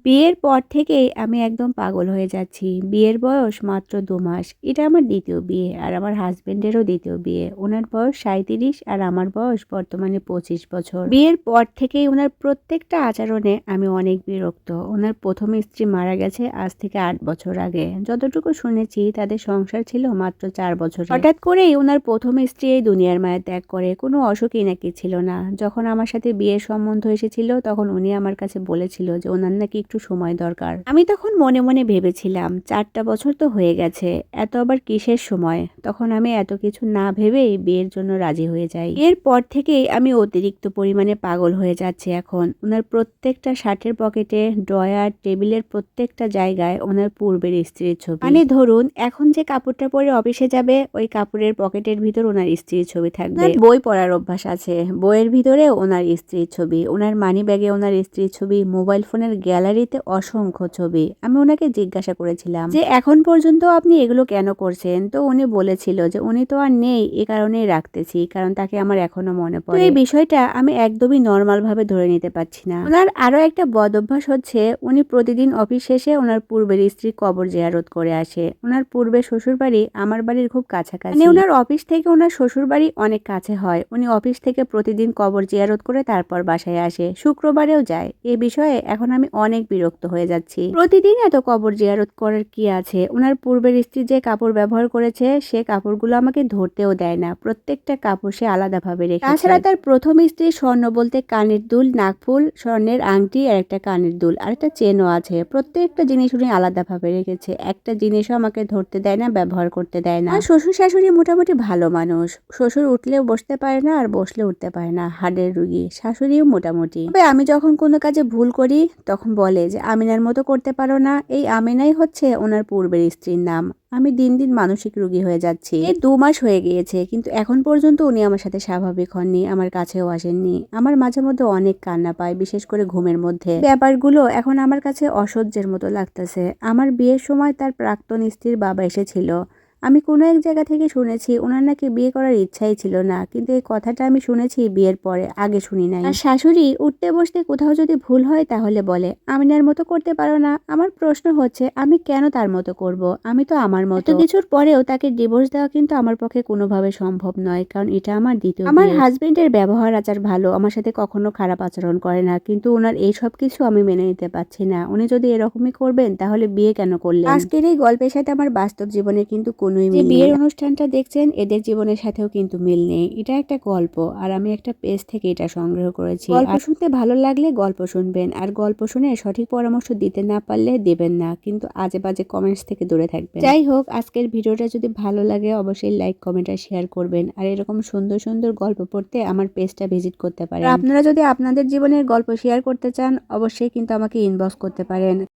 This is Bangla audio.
বিয়ের পর থেকেই আমি একদম পাগল হয়ে যাচ্ছি। বিয়ের বয়স মাত্র ২ মাস। এটা আমার ২য় বিয়ে আর আমার হাসব্যান্ডেরও ২য় বিয়ে। উনার বয়স ৩৭ আর আমার বয়স বর্তমানে ২৫ বছর। বিয়ের পর থেকেই উনার প্রত্যেকটা আচরণে আমি অনেক বিরক্ত। উনার ১ম স্ত্রী মারা গেছে আজ থেকে ৮ বছর আগে। যতটুকু শুনেছি তাদের সংসার ছিল মাত্র ৪ বছরের। হঠাৎ করেই উনার ১ম স্ত্রী এই দুনিয়ার মায়া ত্যাগ করে। কোনো অসুখই নাকি ছিল না। যখন আমার সাথে বিয়ের সম্বন্ধ এসেছিল তখন উনি আমার কাছে বলেছিল যে উনার নাকি একটু সময় দরকার। আমি তখন মনে মনে ভেবেছিলাম ৪টা বছর তো হয়ে গেছে, এত আবার কিসের সময়। তখন আমি এত কিছু না ভেবেই বিয়ের জন্য রাজি হয়ে যাই। এর পর থেকেই আমি অতিরিক্ত পরিমাণে পাগল হয়ে যাচ্ছি এখন। ওনার প্রত্যেকটা শার্টের পকেটে, ড্রয়ার, টেবিলের প্রত্যেকটা জায়গায় ওনার পূর্বের স্ত্রীর ছবি। মানে ধরুন এখন যে কাপড়টা পরে অফিসে যাবে ওই কাপড়ের পকেটের ভিতর ওনার স্ত্রীর ছবি থাকবে। বই পড়ার অভ্যাস আছে, বইয়ের ভিতরে ওনার স্ত্রীর ছবি, ওনার মানি ব্যাগে ওনার স্ত্রীর ছবি, মোবাইল ফোনের গ্যালারিতে অসংখ্য ছবি। আমি ওনাকে জিজ্ঞাসা করেছিলাম যে এখন পর্যন্ত আপনি এগুলো কেন করছেন? তো উনি বলেছিল যে উনি তো আর নেই, এ কারণেই রাখতেছি, কারণ তাকে আমার এখনো মনে পড়ে। তো এই বিষয়টা আমি একদমই নর্মাল ভাবে ধরে নিতে পারছি না। ওনার আরো একটা বদ অভ্যাস হচ্ছে উনি প্রতিদিন অফিস শেষে ওনার পূর্বের স্ত্রীর কবর জিয়ারত করে আসে। ওনার পূর্বের শ্বশুর বাড়ি আমার বাড়ির খুব কাছাকাছি। মানে ওনার অফিস থেকে ওনার শ্বশুর বাড়ি অনেক কাছে হয়। উনি অফিস থেকে প্রতিদিন কবর জিয়ারত করে তারপর বাসায় আসে, শুক্রবারেও যায়। এই বিষয়ে এখন আমি অনেক বিরক্ত হয়ে যাচ্ছি। প্রতিদিন এত কবর জিয়ারত করার কি আছে? ওনার পূর্বের স্ত্রী যে কাপড় ব্যবহার করেছে সে কাপড়গুলো আমাকে ধরতেও দেয় না। প্রত্যেকটা কাপড় সে আলাদাভাবে রেখেছে। তাছাড়া তার প্রথম স্ত্রী স্বর্ণ বলতে কানের দুল, নাকফুল, স্বর্ণের আংটি আর একটা কানের দুল আর একটা চেনও আছে। প্রত্যেকটা জিনিস উনি আলাদাভাবে রেখেছে। একটা জিনিসও আমাকে ধরতে দেয় না, ব্যবহার করতে দেয় না। আর শ্বশুর শাশুড়ি মোটামুটি ভালো মানুষ। শ্বশুর উঠলেও বসতে পারে না আর বসলে উঠতে পারে না, হাড়ের রুগী। শাশুড়িও মোটামুটি। তবে আমি যখন কোনো কাজে ভুল করি তখন বলে যে আমিনার মতো করতে পারো না। এই আমিনাই হচ্ছে ওনার পূর্বের স্ত্রীর নাম। আমি দিন দিন মানসিক রোগী হয়ে যাচ্ছি। এই ২ মাস হয়ে গিয়েছে কিন্তু এখন পর্যন্ত উনি আমার সাথে স্বাভাবিক হননি, আমার কাছেও আসেননি। আমার মাঝে মধ্যে অনেক কান্না পায়, বিশেষ করে ঘুমের মধ্যে। ব্যাপারগুলো এখন আমার কাছে অসহ্যের মতো লাগতেছে। আমার বিয়ের সময় তার প্রাক্তন স্ত্রীর বাবা এসেছিল। আমি কোনো এক জায়গা থেকে শুনেছি ওনার নাকি বিয়ে করার ইচ্ছাই ছিল না, কিন্তু এই কথাটা আমি শুনেছি বিয়ের পরে, আগে শুনি নাই। আর শাশুড়ি উঠতে বসতে কোথাও যদি ভুল হয় তাহলে বলে আমিনার মতো করতে পারো না। আমার প্রশ্ন হচ্ছে আমি কেন তার মতো করব? আমি তো আমার মতো। এত কিছুর পরেও তাকে ডিভোর্স দেওয়া কিন্তু আমার পক্ষে কোনোভাবে সম্ভব নয়, কারণ এটা আমার দ্বিতীয় বিয়ে। আমার হাজবেন্ডের ব্যবহার আচার ভালো, আমার সাথে কখনো খারাপ আচরণ করে না, কিন্তু ওনার এই সব কিছু আমি মেনে নিতে পারছি না। উনি যদি এরকমই করবেন তাহলে বিয়ে কেন করলেন? আজকের এই গল্পের সাথে আমার বাস্তব জীবনে কিন্তু কোনোই মিল নেই। বিয়ের অনুষ্ঠানটা দেখছেন এদের জীবনের সাথেও কিন্তু মিল নেই। এটা একটা গল্প আর আমি একটা পেজ থেকে এটা সংগ্রহ করেছি। গল্প শুনতে ভালো লাগলে গল্প শুনবেন, আর গল্প শুনে সঠিক পরামর্শ দিতে না পারলে দেবেন না, কিন্তু আজে বাজে কমেন্টস থেকে দূরে থাকবেন। যাই হোক, আজকের ভিডিওটা যদি ভালো লাগে অবশ্যই লাইক, কমেন্ট আর শেয়ার করবেন। আর এরকম সুন্দর সুন্দর গল্প পড়তে আমার পেজটা ভিজিট করতে পারেন। আপনারা যদি আপনাদের জীবনের গল্প শেয়ার করতে চান অবশ্যই কিন্তু আমাকে ইনবক্স করতে পারেন।